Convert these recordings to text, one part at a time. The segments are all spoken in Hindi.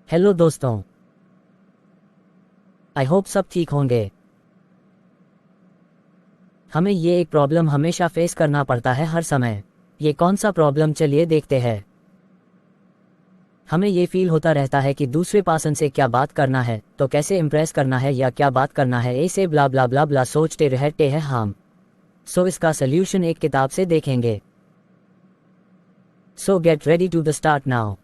हेलो दोस्तों, आई होप सब ठीक होंगे। हमें ये एक प्रॉब्लम हमेशा फेस करना पड़ता है हर समय। ये कौन सा प्रॉब्लम, चलिए देखते हैं। हमें ये फील होता रहता है कि दूसरे पर्सन से क्या बात करना है, तो कैसे इम्प्रेस करना है या क्या बात करना है, ऐसे ब्ला ब्ला ब्ला ब्ला सोचते रहते हैं हम। सो इसका सोल्यूशन एक किताब से देखेंगे। So get ready to the start now.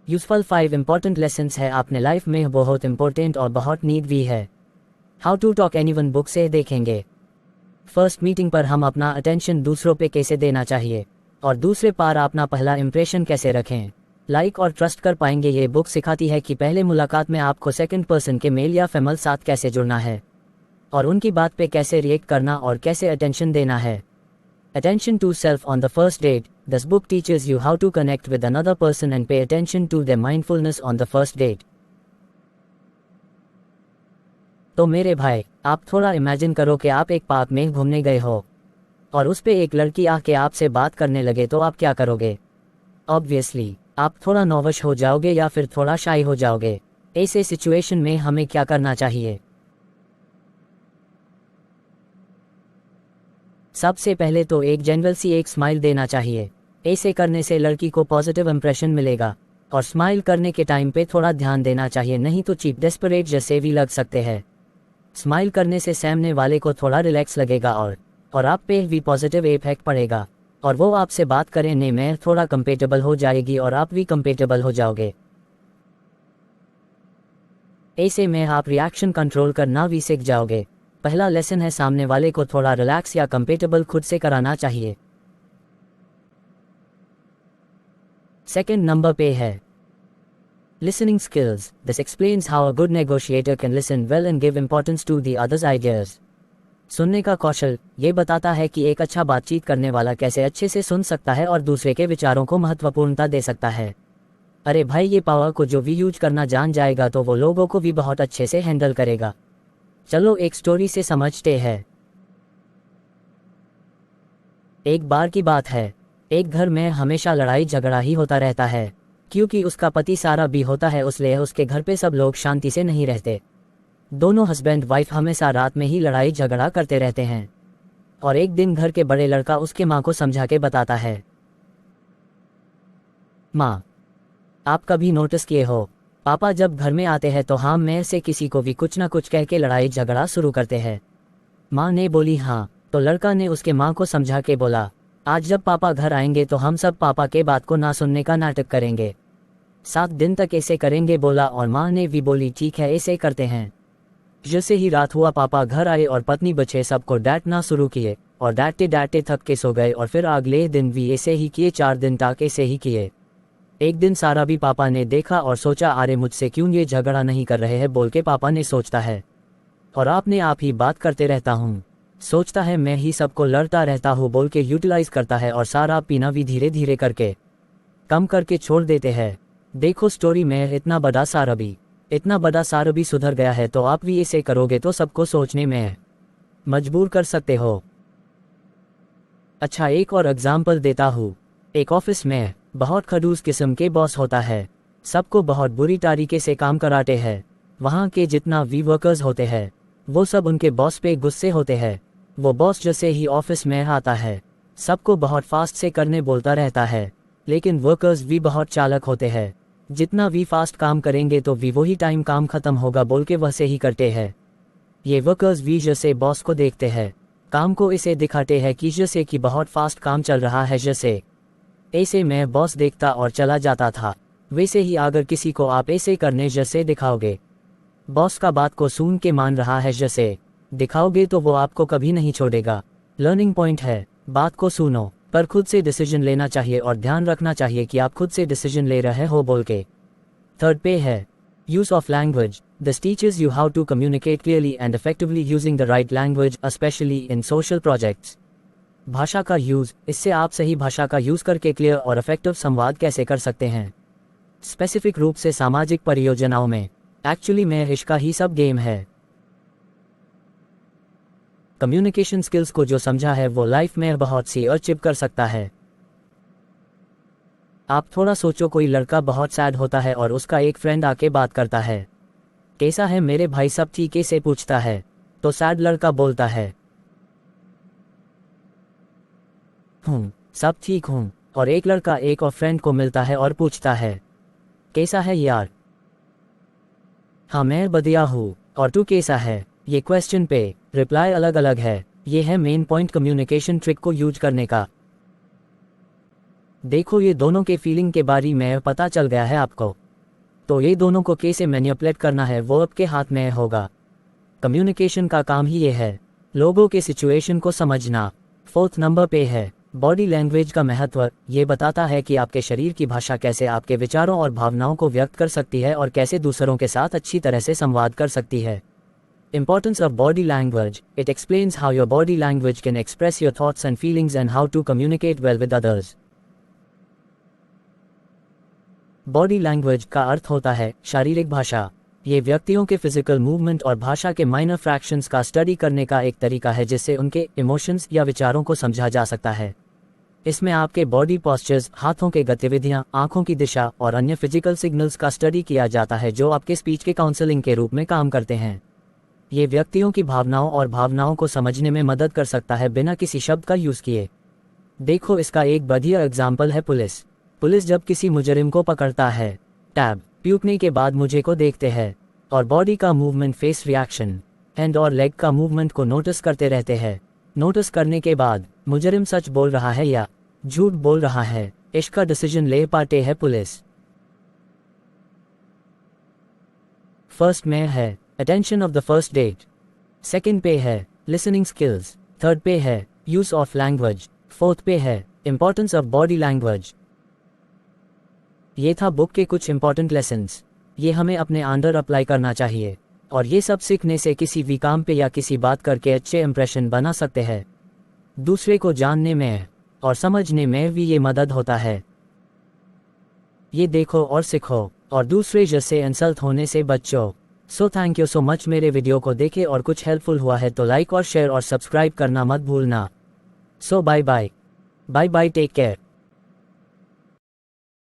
Useful 5 important lessons है आपने लाइफ में, बहुत इंपॉर्टेंट और बहुत नीड भी है। How to talk anyone book से देखेंगे। फर्स्ट मीटिंग पर हम अपना अटेंशन दूसरों पे कैसे देना चाहिए और दूसरे पर अपना पहला इंप्रेशन कैसे रखें, लाइक और ट्रस्ट कर पाएंगे। ये बुक सिखाती है कि पहले मुलाकात में आपको सेकंड पर्सन के मेल या फीमेल साथ कैसे जुड़ना है और उनकी बात पे कैसे रिएक्ट करना और कैसे अटेंशन देना है। Attention to self on the first date. This book teaches you how to connect with another person and pay attention to their mindfulness on the first date. तो मेरे भाई, आप थोड़ा इमेजिन करो कि आप एक पार्क में घूमने गए हो और उस पे एक लड़की आके आपसे बात करने लगे, तो आप क्या करोगे? ऑब्वियसली आप थोड़ा नर्वस हो जाओगे या फिर थोड़ा शाई हो जाओगे। ऐसे सिचुएशन में हमें क्या करना चाहिए? सबसे पहले तो एक जनरल सी एक स्माइल देना चाहिए। ऐसे करने से लड़की को पॉजिटिव इंप्रेशन मिलेगा और स्माइल करने के टाइम पे थोड़ा ध्यान देना चाहिए, नहीं तो चीप डेस्परेट जैसे भी लग सकते हैं। स्माइल करने से सामने वाले को थोड़ा रिलैक्स लगेगा और आप पे भी पॉजिटिव इफेक्ट पड़ेगा और वो आपसे बात करने में थोड़ा कंफर्टेबल हो जाएगी और आप भी कंफर्टेबल हो जाओगे। ऐसे में आप रिएक्शन कंट्रोल करना भी सीख जाओगे। पहला लेसन है सामने वाले को थोड़ा रिलैक्स या कंफर्टेबल खुद से कराना चाहिए। सेकंड नंबर पे है listening skills. This explains how a good negotiator can listen well and give importance to the others ideas. सुनने का कौशल ये बताता है कि एक अच्छा बातचीत करने वाला कैसे अच्छे से सुन सकता है और दूसरे के विचारों को महत्वपूर्णता दे सकता है। अरे भाई, ये पावर को जो भी यूज करना जान जाएगा तो वो लोगों को भी बहुत अच्छे से हैंडल करेगा। चलो एक स्टोरी से समझते हैं। एक बार की बात है, एक घर में हमेशा लड़ाई झगड़ा ही होता रहता है। क्योंकि उसका पति सारा भी होता है, इसलिए उसके घर पे सब लोग शांति से नहीं रहते। दोनों हस्बैंड वाइफ हमेशा रात में ही लड़ाई झगड़ा करते रहते हैं और एक दिन घर के बड़े लड़का उसके माँ को समझा के बताता है, माँ, आप कभी नोटिस किए हो, पापा जब घर में आते हैं तो हम में से किसी को भी कुछ ना कुछ कह के लड़ाई झगड़ा शुरू करते हैं। माँ ने बोली हाँ। तो लड़का ने उसके माँ को समझा के बोला, आज जब पापा घर आएंगे तो हम सब पापा के बात को ना सुनने का नाटक करेंगे। 7 दिन तक ऐसे करेंगे बोला और माँ ने भी बोली ठीक है, ऐसे करते हैं। जैसे ही रात हुआ पापा घर आए और पत्नी बच्चे सबको डांटना शुरू किए और डांटते डांटते थक के सो गए और फिर अगले दिन भी ऐसे ही किए, 4 दिन तक ऐसे ही किए। एक दिन सारा भी पापा ने देखा और सोचा, अरे मुझसे क्यों ये झगड़ा नहीं कर रहे हैं बोल के पापा ने सोचता है और आपने आप ही बात करते रहता हूँ, सोचता है मैं ही सबको लड़ता रहता हूँ बोल के यूटिलाइज करता है और सारा पीना भी धीरे धीरे करके कम करके छोड़ देते हैं। देखो स्टोरी में इतना बड़ा सारा भी सुधर गया है, तो आप भी इसे करोगे तो सबको सोचने में मजबूर कर सकते हो। अच्छा, एक और एग्जाम्पल देता हूँ। एक ऑफिस में बहुत खड़ूस किस्म के बॉस होता है, सबको बहुत बुरी तरीके से काम कराते हैं। वहाँ के जितना भी वर्कर्स होते हैं वो सब उनके बॉस पे गुस्से होते हैं। वो बॉस जैसे ही ऑफिस में आता है सबको बहुत फास्ट से करने बोलता रहता है, लेकिन वर्कर्स भी बहुत चालाक होते हैं। जितना भी फास्ट काम करेंगे तो भी वही टाइम काम खत्म होगा बोल के वैसे ही करते हैं। ये वर्कर्स भी जैसे बॉस को देखते हैं, काम को इसे दिखाते हैं कि जैसे कि बहुत फास्ट काम चल रहा है, जैसे ऐसे में बॉस देखता और चला जाता था। वैसे ही अगर किसी को आप ऐसे करने जैसे दिखाओगे, बॉस का बात को सुन के मान रहा है जैसे दिखाओगे, तो वो आपको कभी नहीं छोड़ेगा। लर्निंग पॉइंट है, बात को सुनो पर खुद से डिसीजन लेना चाहिए और ध्यान रखना चाहिए कि आप खुद से डिसीजन ले रहे हो बोल के। थर्ड पे है use of language. This teaches you how to communicate clearly and effectively using the right language, specially in social projects. भाषा का यूज, इससे आप सही भाषा का यूज करके क्लियर और इफेक्टिव संवाद कैसे कर सकते हैं, स्पेसिफिक रूप से सामाजिक परियोजनाओं में। एक्चुअली में इसका ही सब गेम है। कम्युनिकेशन स्किल्स को जो समझा है वो लाइफ में बहुत सी अचीव कर सकता है। आप थोड़ा सोचो, कोई लड़का बहुत सैड होता है और उसका एक फ्रेंड आके बात करता है, कैसा है मेरे भाई, सब ठीक है से पूछता है, तो सैड लड़का बोलता है सब ठीक हूँ। और एक लड़का एक और फ्रेंड को मिलता है और पूछता है, कैसा है यार? हाँ मैं बढ़िया हूँ, और तू कैसा है? ये क्वेश्चन पे रिप्लाई अलग अलग है। ये है मेन पॉइंट कम्युनिकेशन ट्रिक को यूज करने का। देखो ये दोनों के फीलिंग के बारे में पता चल गया है आपको, तो ये दोनों को कैसे मैनिपुलेट करना है वो आपके हाथ में होगा। कम्युनिकेशन का काम ही ये है, लोगों के सिचुएशन को समझना। 4th नंबर पे है बॉडी लैंग्वेज का महत्व। ये बताता है कि आपके शरीर की भाषा कैसे आपके विचारों और भावनाओं को व्यक्त कर सकती है और कैसे दूसरों के साथ अच्छी तरह से संवाद कर सकती है। Importance of body language. It explains how your body language can express your thoughts and feelings and how to communicate well with others. Body language का अर्थ होता है शारीरिक भाषा। ये व्यक्तियों के फिजिकल मूवमेंट और भाषा के माइनर फ्रैक्शंस का स्टडी करने का एक तरीका है जिससे उनके इमोशंस या विचारों को समझा जा सकता है। इसमें आपके बॉडी पोस्चर्स, हाथों के गतिविधियां, आंखों की दिशा और अन्य फिजिकल सिग्नल्स का स्टडी किया जाता है जो आपके स्पीच के काउंसलिंग के रूप में काम करते हैं। ये व्यक्तियों की भावनाओं और भावनाओं को समझने में मदद कर सकता है बिना किसी शब्द का यूज किए। देखो इसका एक बढ़िया एग्जाम्पल है पुलिस जब किसी मुजरिम को पकड़ता है, टैब प्यूकने के बाद मुझे को देखते हैं और बॉडी का मूवमेंट, फेस रिएक्शन, हैंड और लेग का मूवमेंट को नोटिस करते रहते हैं। नोटिस करने के बाद मुजरिम सच बोल रहा है या झूठ बोल रहा है, इसका डिसीजन ले पाते है पुलिस। फर्स्ट में है attention of the first date, second पे है लिसनिंग स्किल्स, थर्ड पे है यूज ऑफ लैंग्वेज, फोर्थ पे है इंपॉर्टेंस ऑफ बॉडी लैंग्वेज। ये था बुक के कुछ इंपॉर्टेंट लेसन्स। ये हमें अपने अंदर अप्लाई करना चाहिए और ये सब सीखने से किसी भी काम पे या किसी बात करके अच्छे इंप्रेशन बना सकते हैं। दूसरे को जानने में और समझने में भी ये मदद होता है। ये देखो और सीखो और दूसरे जैसे इंसल्ट होने से बचो। So thank you so much. मेरे वीडियो को देखे और कुछ हेल्पफुल हुआ है तो लाइक और शेयर और सब्सक्राइब करना मत भूलना। सो बाय बाय, टेक केयर।